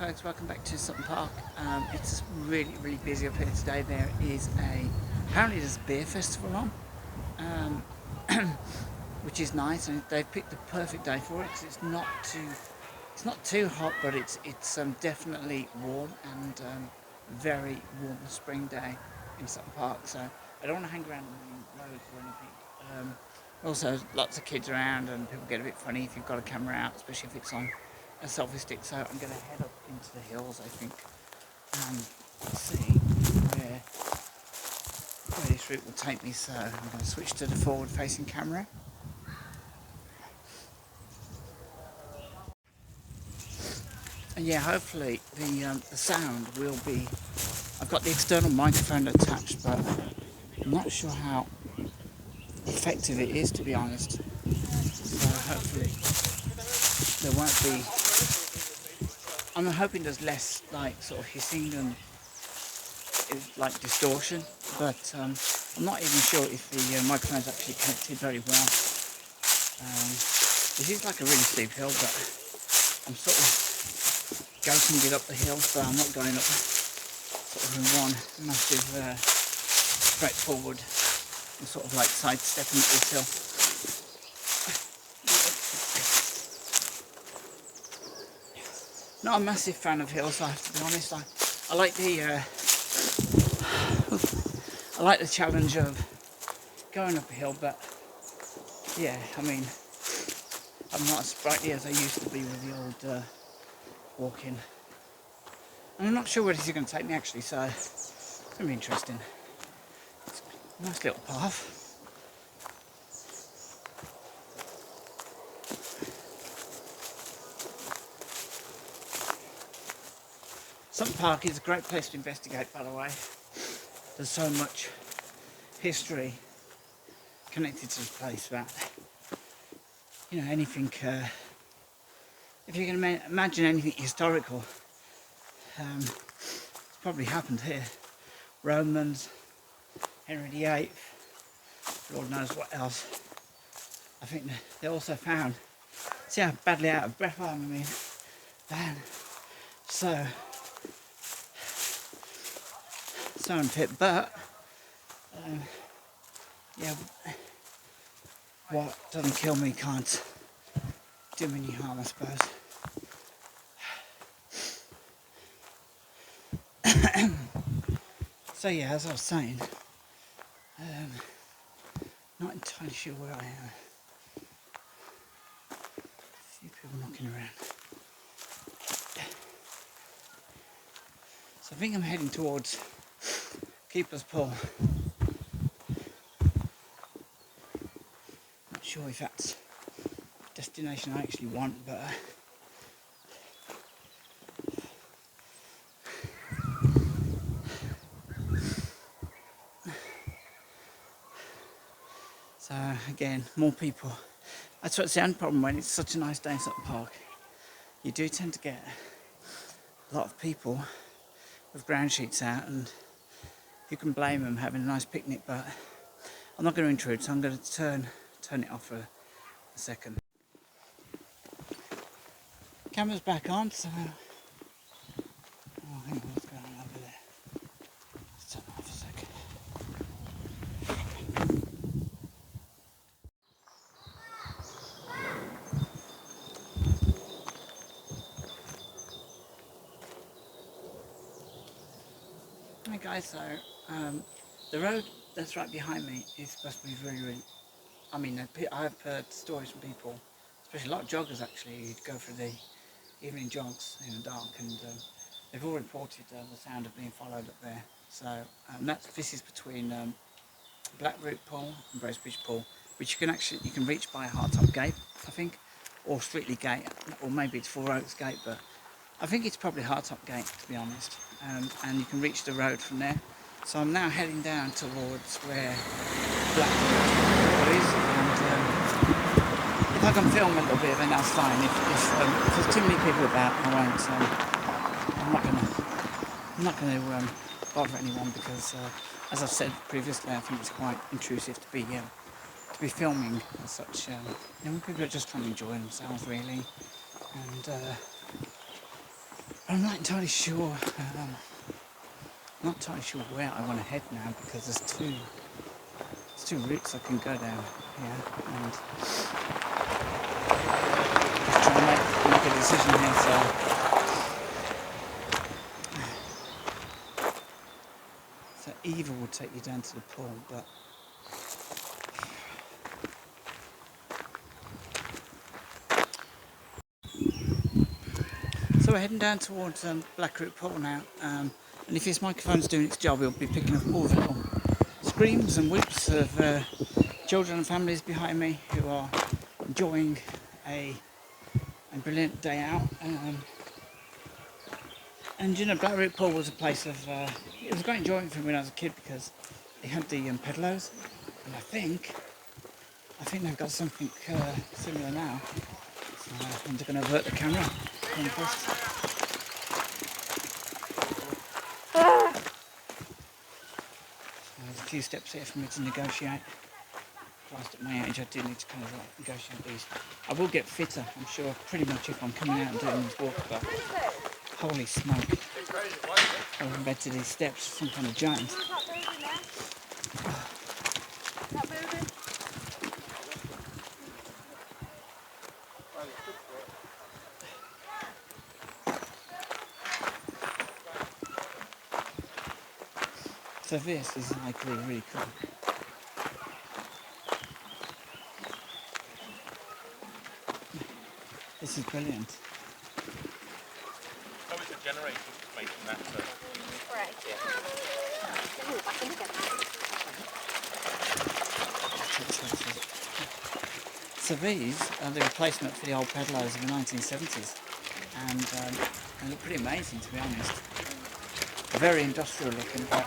folks, welcome back to Sutton Park. It's really busy up here today. Apparently there's a beer festival on, which is nice, and they've picked the perfect day for it because it's not too hot, but it's definitely warm and very warm spring day in Sutton Park. So I don't want to hang around on the main road or anything. Also, lots of kids around, and people get a bit funny if you've got a camera out, especially if it's on a selfie stick. So I'm going to head up into the hills, I think, and see where this route will take me. So I'm going to switch to the forward-facing camera. And yeah, hopefully the sound will be. I've got the external microphone attached, but I'm not sure how effective it is, to be honest. So hopefully there won't be. I'm hoping there's less like sort of hissing and like distortion, but I'm not even sure if the microphone's actually connected very well. This is like a really steep hill, but I'm sort of goating it up the hill, so I'm not going up sort of in one massive straightforward. I'm sort of like sidestepping this hill. Not a massive fan of hills, I have to be honest. I like the challenge of going up a hill, but yeah, I mean, I'm not as sprightly as I used to be with the old walking. And I'm not sure where this is going to take me actually, so it's going to be interesting. It's a nice little path. Sutton Park is a great place to investigate, by the way. There's so much history connected to this place that, you know, anything, if you can imagine anything historical, it's probably happened here. Romans, Henry VIII, Lord knows what else. I think they also found, see how badly out of breath I am, I mean, man, so unfit, but yeah, what doesn't kill me can't do me any harm, I suppose. So yeah, as I was saying, not entirely sure where I am. A few people knocking around. So I think I'm heading towards Keeper's Pool. Not sure if that's the destination I actually want, but so again, more people. That's what's the only problem when it's such a nice day in Sutton Park. You do tend to get a lot of people with ground sheets out, and you can blame them having a nice picnic, but I'm not going to intrude, so I'm going to turn it off for a second. Camera's back on, so hang on, what's going on over there? Let's turn it off a second. Hi guys, so the road that's right behind me is supposed to be really, I mean, I've heard stories from people, especially a lot of joggers actually, who'd go for the evening jogs in the dark, and they've all reported the sound of being followed up there. So this is between Blackroot Pool and Bracebridge Pool, which you can reach by a Hardtop Gate, I think, or Streetley Gate, or maybe it's Four Oaks Gate, but I think it's probably Hardtop Gate, to be honest, and you can reach the road from there. So I'm now heading down towards where Blackroot is, and if I can film a little bit of it, that's fine. If there's too many people about, I won't. I'm not going to bother anyone because, as I've said previously, I think it's quite intrusive to be filming as such. When people are just trying to enjoy themselves, really, and I'm not entirely sure. Not entirely sure where I want to head now because there's two routes I can go down here, and just trying to make a decision here. So either will take you down to the pool, but so we're heading down towards Blackroot Pool now, and if this microphone's doing its job, it'll be picking up all the little screams and whoops of children and families behind me who are enjoying a brilliant day out. And you know, Blackroot Pool was a place of it was a great enjoyment for me when I was a kid because they had the pedalos, and I think they've got something similar now. So I'm just going to avert the camera. There's a few steps here for me to negotiate. Whilst at my age, I do need to kind of negotiate these. I will get fitter, I'm sure, pretty much if I'm coming out and doing these walks, but holy smoke. I've bed to these steps, some kind of giant. So this is like really, really cool. This is brilliant. Oh, it's a generator making that. Right. Yeah. So these are the replacement for the old pedalos of the 1970s, and they look pretty amazing, to be honest. Very industrial looking, but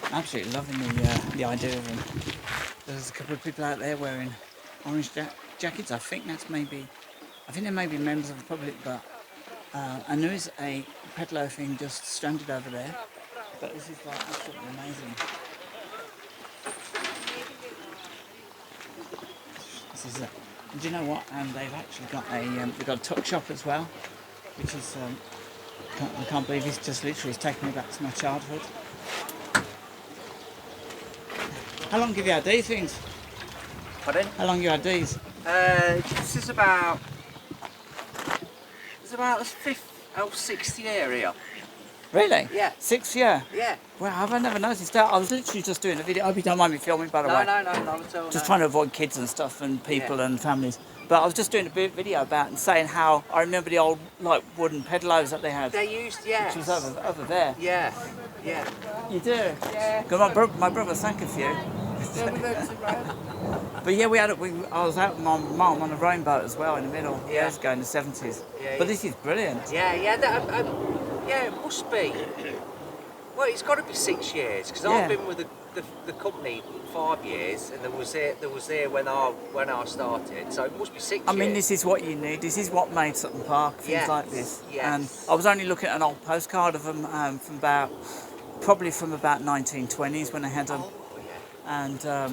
I'm absolutely loving the idea of them. There's a couple of people out there wearing orange jackets. I think they may be members of the public, but and there is a pedalo thing just stranded over there. But this is like absolutely amazing. This is it. And do you know what? And they've actually got a tuck shop as well, which is I can't believe it's just literally taken me back to my childhood. How long have you had these things? Pardon? How long have you had these? This is about the fifth or sixth year here. Really? Yeah. 6th year? Yeah. Well, have I never noticed that? I was literally just doing a video. I hope you don't mind me filming, by the way. No, not at all. Just trying to avoid kids and stuff and people and families. But I was just doing a video about and saying how I remember the old like wooden pedalos that they had. They used, yeah. Which was over there. Yeah, yeah. You do? Yeah. Because my brother sank a few. Yeah, we learned to row. But yeah, I was out with my mum on a rowing boat as well in the middle years ago in the 70s. Yeah, but this is brilliant. Yeah, yeah, it must be. Well, it's got to be 6 years because Yeah. I've been with the company 5 years, and there was there when I started, so it must be 6 years. I mean, this is what you need. This is what made Sutton Park, things Yes, like this. yes. And I was only looking at an old postcard of them from about 1920s when they had them. Oh, yeah.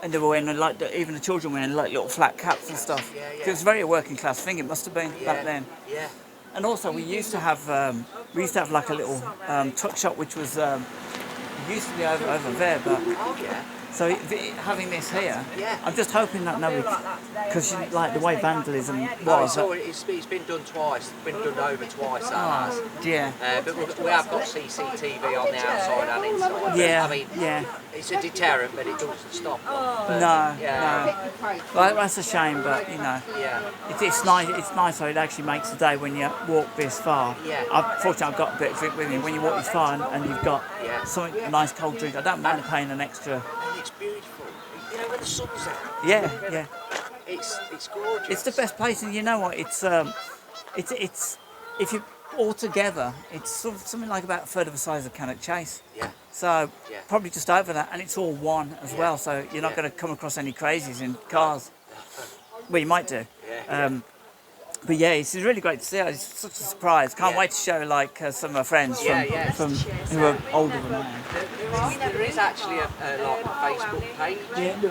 And they were wearing even the children wearing like little flat caps and stuff. Yeah, yeah. It was very a working class thing. It must have been back then. Yeah. And also we used to have like a little tuck shop which was used to be over there, but Oh, yeah. so having this here, Yeah. I'm just hoping that nobody, because like the way vandalism Oh, was. it's been done twice. It's been done over twice. That has. Yeah. But we have got CCTV on the outside and inside. Yeah, I mean, yeah. it's a deterrent, but it doesn't stop them. But, No, yeah. no. Well, that's a shame, but you know, Yeah. it's nice. It's nice how it actually makes the day when you walk this far. Yeah. Fortunately, I've got a bit of it with me. When you walk this far and you've got Yeah. something a nice cold drink, I don't mind paying an extra. And it's beautiful. You know, when the sun's out, Yeah. it's gorgeous. It's the best place, and you know what? It's if you all together, it's sort of something like about a third of the size of Cannock Chase. Yeah. So Yeah. probably just over that, and it's all one as Yeah. well. So you're not Yeah. going to come across any crazies in cars. Well, you might do. Yeah. But yeah, it's really great to see her. It's such a surprise. Can't wait to show like some of my friends from who are older than I am. There is actually a like a Facebook page, and my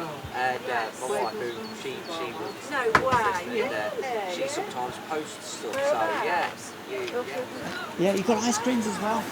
wife, who she runs. No way. And, she sometimes posts stuff. So yeah, Yeah, you've got ice creams as well.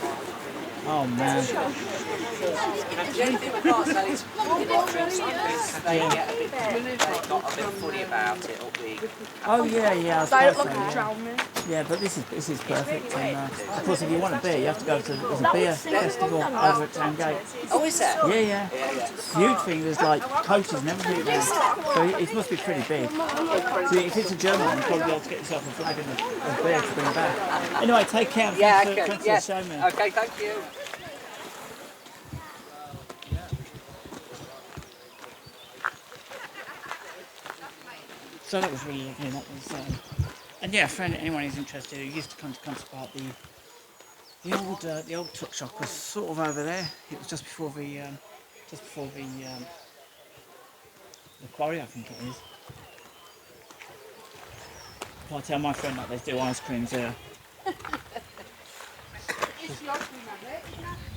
Oh man. The only thing we can't say is the difference because they get a bit, they got a bit funny about it up the. Oh yeah, I Don't suppose look so, at yeah. drowning. Yeah, but this is perfect. And of course, if you want a beer, you have to go to there's a beer festival over at Tangate. Oh, is there? Yeah. Huge thing. There's like coaches and everything there. So it must be pretty big. So if it's a German one, you'll probably be able to get yourself a flag and a beer to bring back. Anyway, take care. Yeah, Thanks okay. for showing me. Okay, thank you. So that was really lovely. That was, and yeah, for anyone who's interested, who used to come to Sutton Park, the old tuck shop was sort of over there. It was just before the quarry, I think it is. I'll tell my friend that they do ice creams there.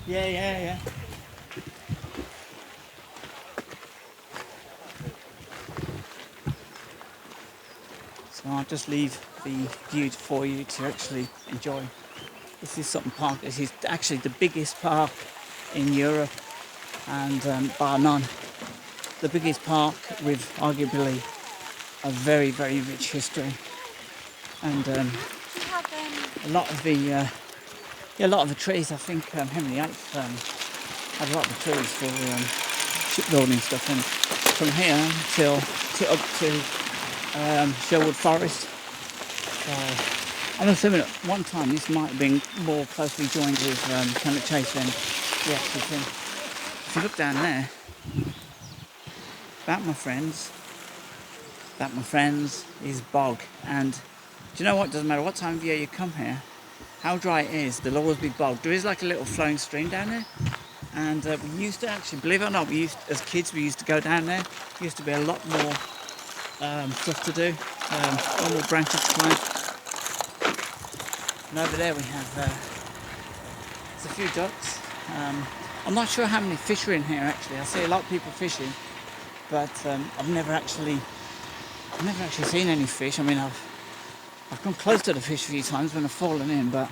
Yeah. So I'll just leave the view for you to actually enjoy. This is Sutton Park. This is actually the biggest park in Europe, and bar none, the biggest park with arguably a very, very rich history. And a lot of the trees. I think Henry VIII had a lot of the trees for shipbuilding stuff, and from here till up to Sherwood Forest. So I'm assuming at one time this might have been more closely joined with Cannock Chase than the actual thing. If you look down there, that, my friends, is bog. And do you know what? Doesn't matter what time of year you come here, how dry it is, there'll always be bog. There is like a little flowing stream down there. And we used to actually, believe it or not, as kids we used to go down there. There used to be a lot more stuff to do, one more branches to climb. And over there we have there's a few ducks. I'm not sure how many fish are in here actually. I see a lot of people fishing, but I've never actually seen any fish. I mean, I've come close to the fish a few times when I've fallen in, but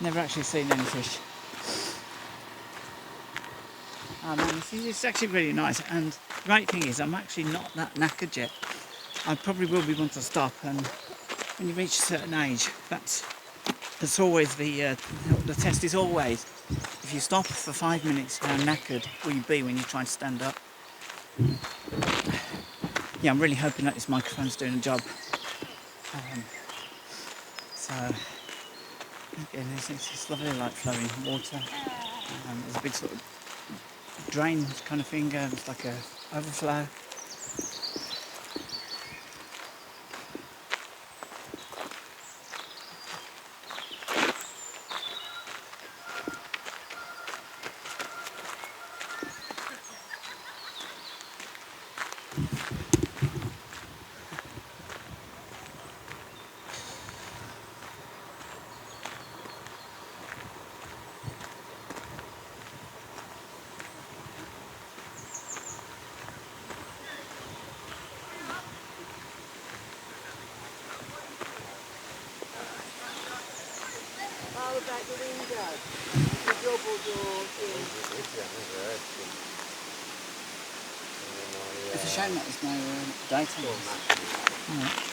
never actually seen any fish. It's actually really nice, and the great thing is I'm actually not that knackered yet. I probably will be one to stop, and when you reach a certain age, that's always the test is always, if you stop for 5 minutes, how knackered will you be when you try to stand up? Yeah, I'm really hoping that this microphone's doing a job. Again, it's lovely, like flowing water. There's a big sort of drain kind of thing. It's like a overflow. How about the window? The double door thing. It's a shame that there's no daytime.